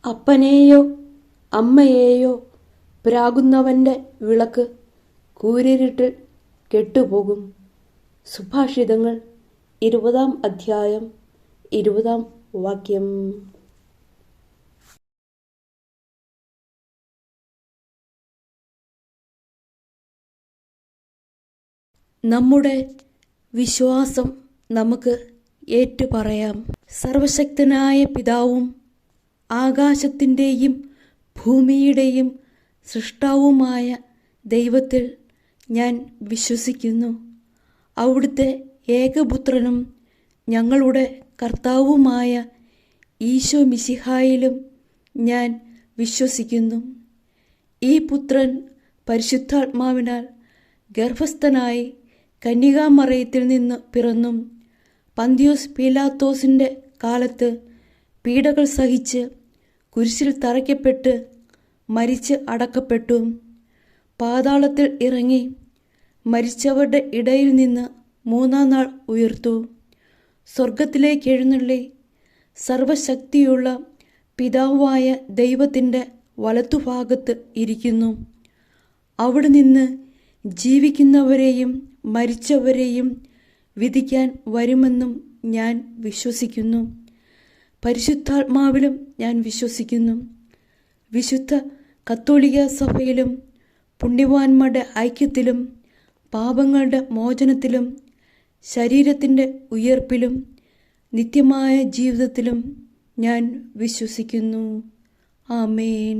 അപ്പനെയോ അമ്മയെയോ പ്രാകുന്നവൻ്റെ വിളക്ക് കൂരിരുട്ടിൽ കെട്ടുപോകും. സുഭാഷിതങ്ങൾ 20-ാം അധ്യായം 20-ാം വാക്യം. നമ്മുടെ വിശ്വാസം നമുക്ക് ഏറ്റുപറയാം. സർവശക്തനായ പിതാവും ആകാശത്തിൻ്റെയും ഭൂമിയുടെയും സൃഷ്ടാവുമായ ദൈവത്തിൽ ഞാൻ വിശ്വസിക്കുന്നു. അവിടുത്തെ ഏകപുത്രനും ഞങ്ങളുടെ കർത്താവുമായ ഈശോ മിശിഹായിലും ഞാൻ വിശ്വസിക്കുന്നു. ഈ പുത്രൻ പരിശുദ്ധാത്മാവിനാൽ ഗർഭസ്ഥനായി കന്യകാമറിയത്തിൽ നിന്ന് പിറന്നും പന്തിയോസ് പീലാത്തോസിൻ്റെ കാലത്ത് പീഡകൾ സഹിച്ച് കുരിശിൽ തറയ്ക്കപ്പെട്ട് മരിച്ച് അടക്കപ്പെട്ടു. പാതാളത്തിൽ ഇറങ്ങി മരിച്ചവരുടെ ഇടയിൽ നിന്ന് 3-ാം നാൾ ഉയർത്തു. സ്വർഗത്തിലേക്ക് എഴുന്നള്ളി സർവശക്തിയുള്ള പിതാവായ ദൈവത്തിൻ്റെ വലത്തുഭാഗത്ത് ഇരിക്കുന്നു. അവിടെ നിന്ന് ജീവിക്കുന്നവരെയും മരിച്ചവരെയും വിധിക്കാൻ വരുമെന്നും ഞാൻ വിശ്വസിക്കുന്നു. പരിശുദ്ധാത്മാവിലും ഞാൻ വിശ്വസിക്കുന്നു. വിശുദ്ധ കത്തോലിക്ക സഭയിലും പുണ്യവാന്മാരുടെ ഐക്യത്തിലും പാപങ്ങളുടെ മോചനത്തിലും ശരീരത്തിൻ്റെ ഉയർപ്പിലും നിത്യമായ ജീവിതത്തിലും ഞാൻ വിശ്വസിക്കുന്നു. ആമേൻ.